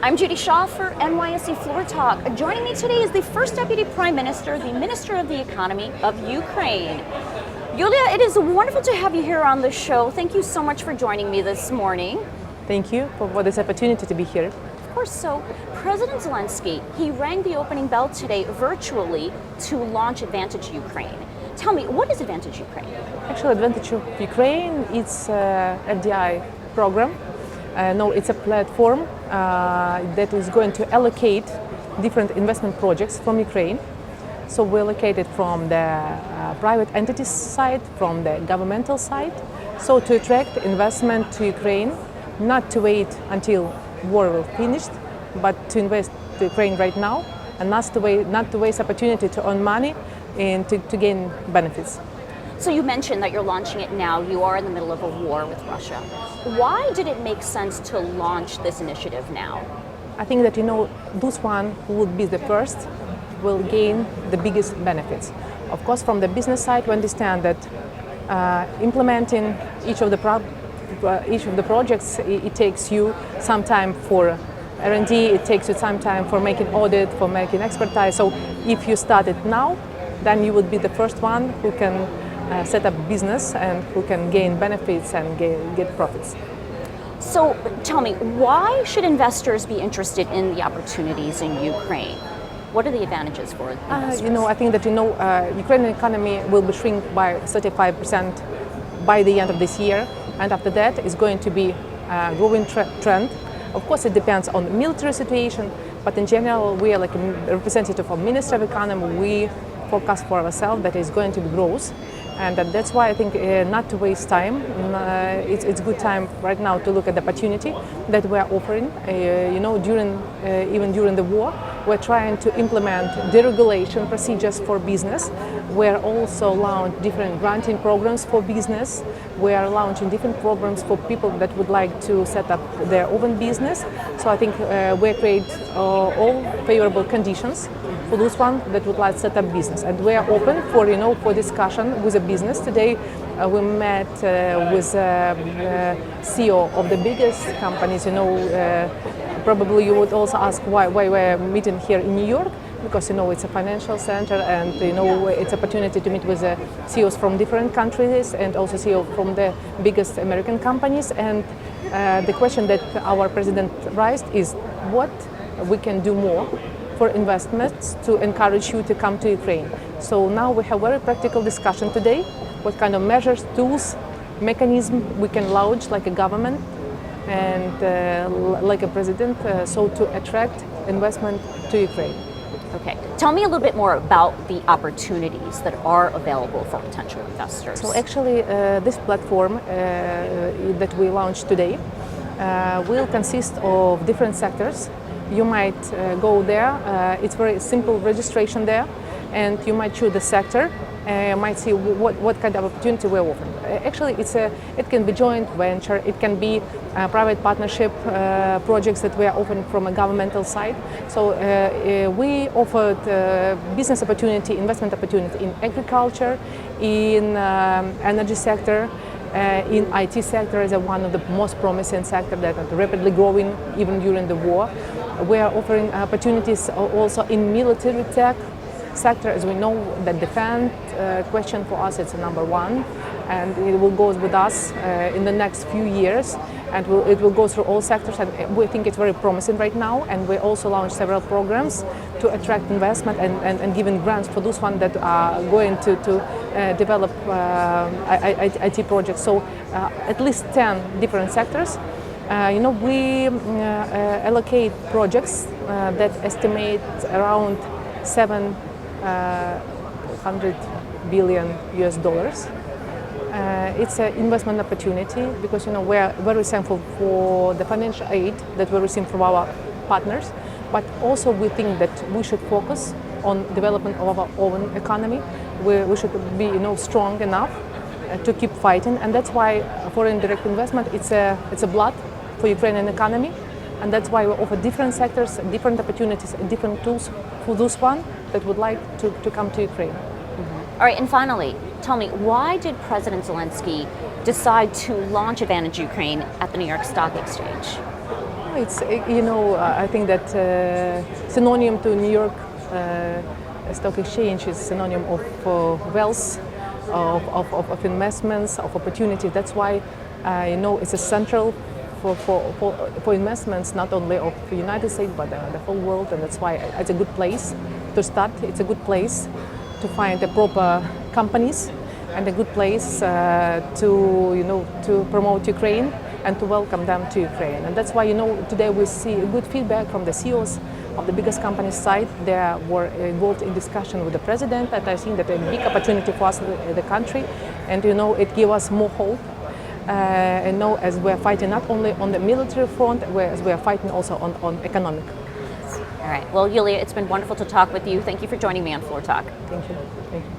I'm Judy Shaw for NYSE Floor Talk. Joining me today is the First Deputy Prime Minister, the Minister of the Economy of Ukraine. Yulia, it is wonderful to have you here on the show. Thank you so much for joining me this morning. Thank you for this opportunity to be here. Of course, so President Zelenskyy, he rang the opening bell today virtually to launch Advantage Ukraine. Tell me, what is Advantage Ukraine? Actually, Advantage of Ukraine, it's a FDI program. No, it's a platform that is going to allocate different investment projects from Ukraine. So we allocate it from the private entities side, from the governmental side. So to attract investment to Ukraine, not to wait until war will finish, but to invest to Ukraine right now, and not to waste opportunity to earn money and to gain benefits. So you mentioned that you're launching it now. You are in the middle of a war with Russia. Why did it make sense to launch this initiative now? I think that, those one who would be the first will gain the biggest benefits. Of course, from the business side, we understand that implementing each of the projects, it takes you some time for R&D, it takes you some time for making audit, for making expertise. So if you start it now, then you would be the first one who can set up business and who can gain benefits and get profits. So tell me, why should investors be interested in the opportunities in Ukraine? What are the advantages for investors? I think that Ukrainian economy will be shrink by 35% by the end of this year, and after that is going to be a growing trend. Of course, it depends on the military situation, but in general, we are like a representative of Minister of Economy. We forecast for ourselves that is going to be growth. And that's why I think not to waste time. It's good time right now to look at the opportunity that we are offering. Even during the war, we're trying to implement deregulation procedures for business. We're also launching different granting programs for business. We are launching different programs for people that would like to set up their own business. So I think we create all favorable conditions for those ones that would like to set up business, and we are open for discussion with a business. Today we met with CEO of the biggest companies. Probably you would also ask why we're meeting here in New York, because it's a financial center, and it's an opportunity to meet with CEOs from different countries and also CEO from the biggest American companies. And the question that our president raised is what we can do more for investments to encourage you to come to Ukraine. So now we have very practical discussion today, what kind of measures, tools, mechanism we can launch like a government and like a president, so to attract investment to Ukraine. Okay, tell me a little bit more about the opportunities that are available for potential investors. So actually this platform that we launched today will consist of different sectors. You might go there, it's very simple registration there, and you might choose the sector, might see what kind of opportunity we're offering. Actually, it can be joint venture, it can be private partnership projects that we are offering from a governmental side. So we offered business opportunity, investment opportunity in agriculture, in energy sector, in IT sector is one of the most promising sector that is rapidly growing even during the war. We are offering opportunities also in military tech sector, as we know that defense question for us is number one, and it will go with us in the next few years, and it will go through all sectors, and we think it's very promising right now. And we also launched several programs to attract investment and giving grants for those ones that are going to develop IT projects. So at least 10 different sectors. We allocate projects that estimate around $700 billion US. It's an investment opportunity because we are very thankful for the financial aid that we receive from our partners, but also we think that we should focus on development of our own economy. We should be strong enough to keep fighting, and that's why foreign direct investment it's a blood for Ukrainian economy, and that's why we offer different sectors, different opportunities, and different tools for those one that would like to come to Ukraine. All right, and finally, tell me, why did President Zelenskyy decide to launch Advantage Ukraine at the New York Stock Exchange? it's I think that synonym to New York Stock Exchange is synonym of wealth, of investments, of opportunity. That's why it's essential for investments not only of the United States but the whole world, and that's why it's a good place to start. It's a good place to find the proper companies and a good place to promote Ukraine and to welcome them to Ukraine. And that's why today we see good feedback from the CEOs of the biggest companies side. They were involved in discussion with the president, and I think that a big opportunity for us, the country, and it gives us more hope. As we're fighting not only on the military front, as we are fighting also on economic. All right. Well, Yulia, it's been wonderful to talk with you. Thank you for joining me on Floor Talk. Thank you. Thank you.